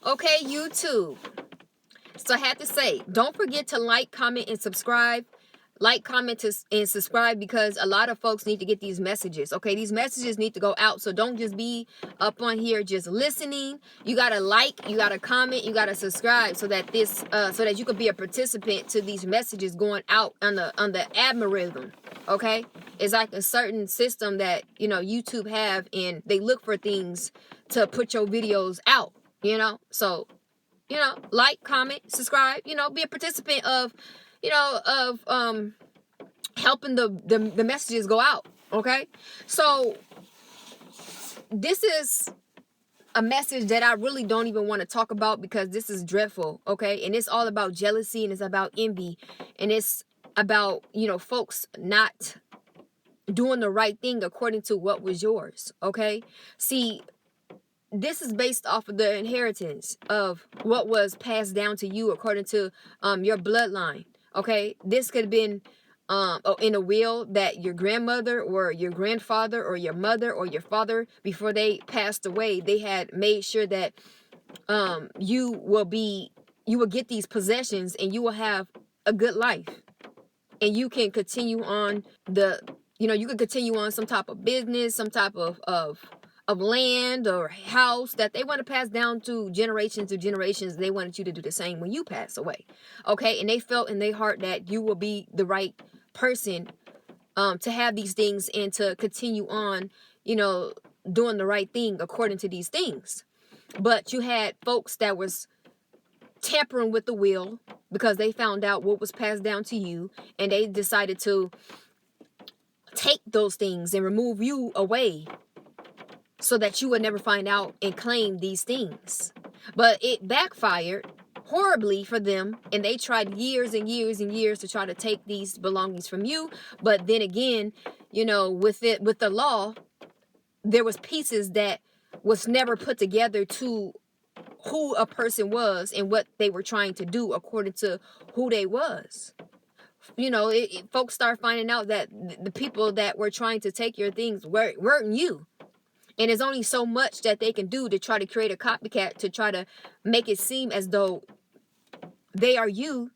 Okay, YouTube. So I had to say, don't forget to like, comment, and subscribe. Like, comment, and subscribe, because a lot of folks need to get these messages. Okay, these messages need to go out. So don't just be up on here just listening. You gotta like, you gotta comment, you gotta subscribe, so that so that you could be a participant to these messages going out on the algorithm. Okay, it's like a certain system that YouTube have, and they look for things to put your videos out. So like, comment, subscribe, be a participant of, helping the messages go out. Okay. So this is a message that I really don't even want to talk about, because this is dreadful. Okay. And it's all about jealousy, and it's about envy, and it's about, folks not doing the right thing according to what was yours. Okay. See, this is based off of the inheritance of what was passed down to you according to your bloodline. Okay, this could have been in a will that your grandmother or your grandfather or your mother or your father, before they passed away, they had made sure that you will get these possessions, and you will have a good life, and you can continue on you can continue on some type of business, some type of land or house that they want to pass down to generations. They wanted you to do the same when you pass away. Okay, and they felt in their heart that you will be the right person to have these things, and to continue on, doing the right thing according to these things. But you had folks that was tampering with the will, because they found out what was passed down to you, and they decided to take those things and remove you away, so that you would never find out and claim these things. But it backfired horribly for them, and they tried years and years and years to try to take these belongings from you. But then again, with the law, there was pieces that was never put together to who a person was and what they were trying to do according to who they was. Folks start finding out that the people that were trying to take your things weren't you. And there's only so much that they can do to try to create a copycat, to try to make it seem as though they are you,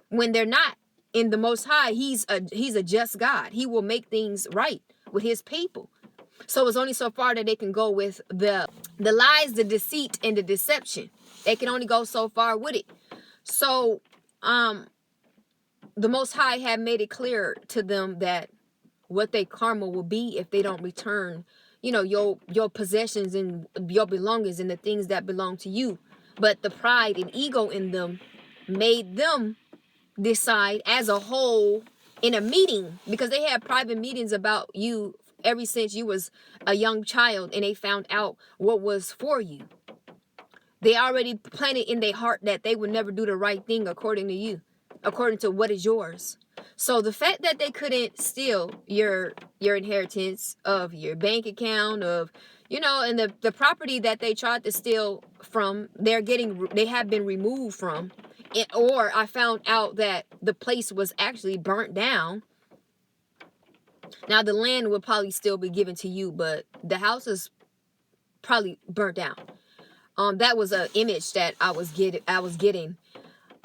when they're not. In the Most High, he's a just God. He will make things right with his people. So it's only so far that they can go with the lies, the deceit, and the deception. They can only go so far with it. So the Most High had made it clear to them that what their karma will be if they don't return, your possessions and your belongings and the things that belong to you. But the pride and ego in them made them decide as a whole in a meeting, because they had private meetings about you ever since you was a young child, and they found out what was for you. They already planted in their heart that they would never do the right thing according to you, according to what is yours. So the fact that they couldn't steal your inheritance of your bank account, of and the property that they tried to steal from, they have been removed from it. Or I found out that the place was actually burnt down. Now the land will probably still be given to you, but the house is probably burnt down. That was an image that I was getting.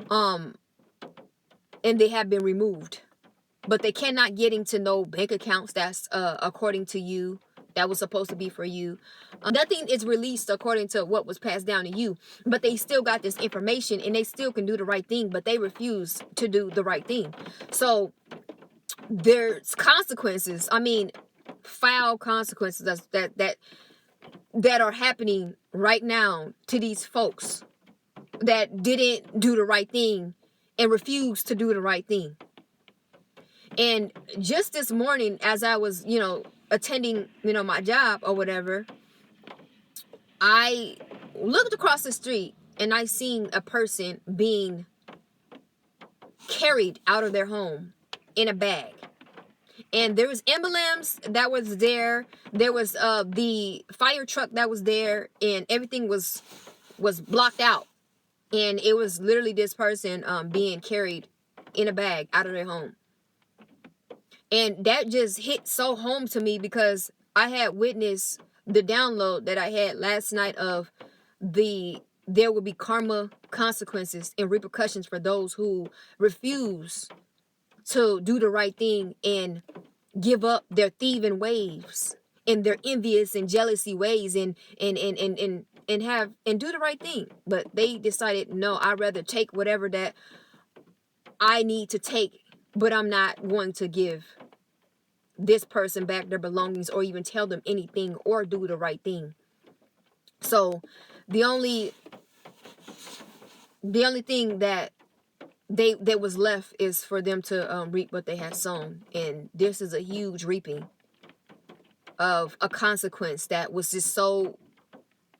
And they have been removed. But they cannot get into no bank accounts that's according to you, that was supposed to be for you. Nothing is released according to what was passed down to you. But they still got this information, and they still can do the right thing, but they refuse to do the right thing. So there's consequences. I mean, foul consequences that are happening right now to these folks that didn't do the right thing and refused to do the right thing. And just this morning, as I was, attending, my job or whatever, I looked across the street and I seen a person being carried out of their home in a bag. And there was emblems that was there. There was the fire truck that was there, and everything was blocked out. And it was literally this person being carried in a bag out of their home. And that just hit so home to me, because I had witnessed the download that I had last night of there will be karma consequences and repercussions for those who refuse to do the right thing and give up their thieving ways and their envious and jealousy ways and have and do the right thing. But they decided, no, I'd rather take whatever that I need to take, but I'm not going to give this person back their belongings or even tell them anything or do the right thing. So the only thing that was left is for them to reap what they had sown, and this is a huge reaping of a consequence that was just so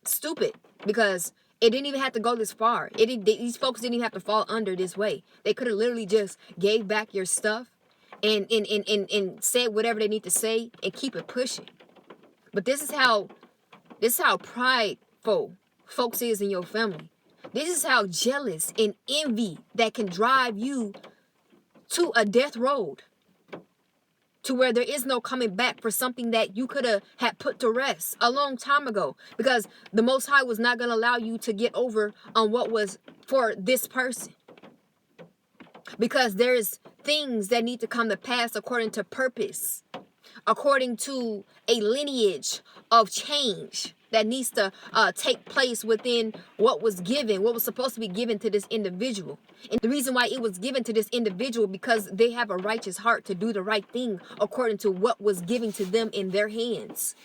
stupid, because it didn't even have to go this far. These folks didn't even have to fall under this way. They could have literally just gave back your stuff and said whatever they need to say and keep it pushing. But this is how prideful folks is in your family. This is how jealous and envy that can drive you to a death road, to where there is no coming back for something that you could have had put to rest a long time ago, because the Most High was not going to allow you to get over on what was for this person, because there's things that need to come to pass according to purpose, according to a lineage of change that needs to take place within what was supposed to be given to this individual. And the reason why it was given to this individual, because they have a righteous heart to do the right thing according to what was given to them in their hands.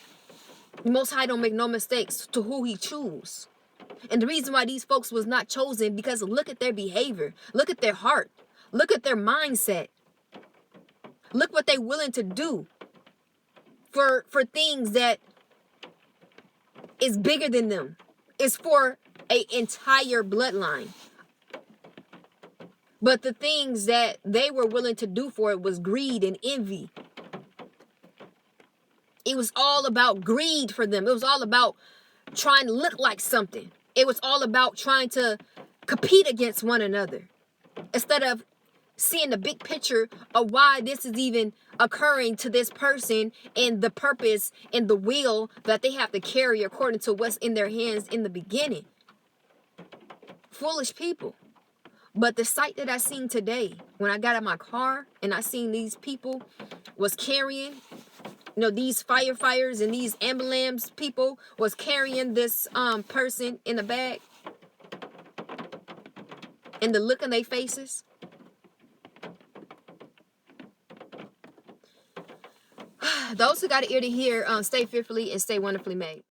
The Most High don't make no mistakes to who he choose. And the reason why these folks was not chosen, because look at their behavior, look at their heart, look at their mindset, look what they're willing to do for things that is bigger than them. It's for an entire bloodline. But the things that they were willing to do for it was greed and envy. It was all about greed for them. It was all about trying to look like something. It was all about trying to compete against one another, instead of seeing the big picture of why this is even occurring to this person and the purpose and the will that they have to carry according to what's in their hands in the beginning. Foolish people. But the sight that I seen today, when I got in my car and I seen these people was carrying, these firefighters and these ambulance people was carrying this person in a bag, and the look on their faces. Those who got an ear to hear, stay fearfully and stay wonderfully made.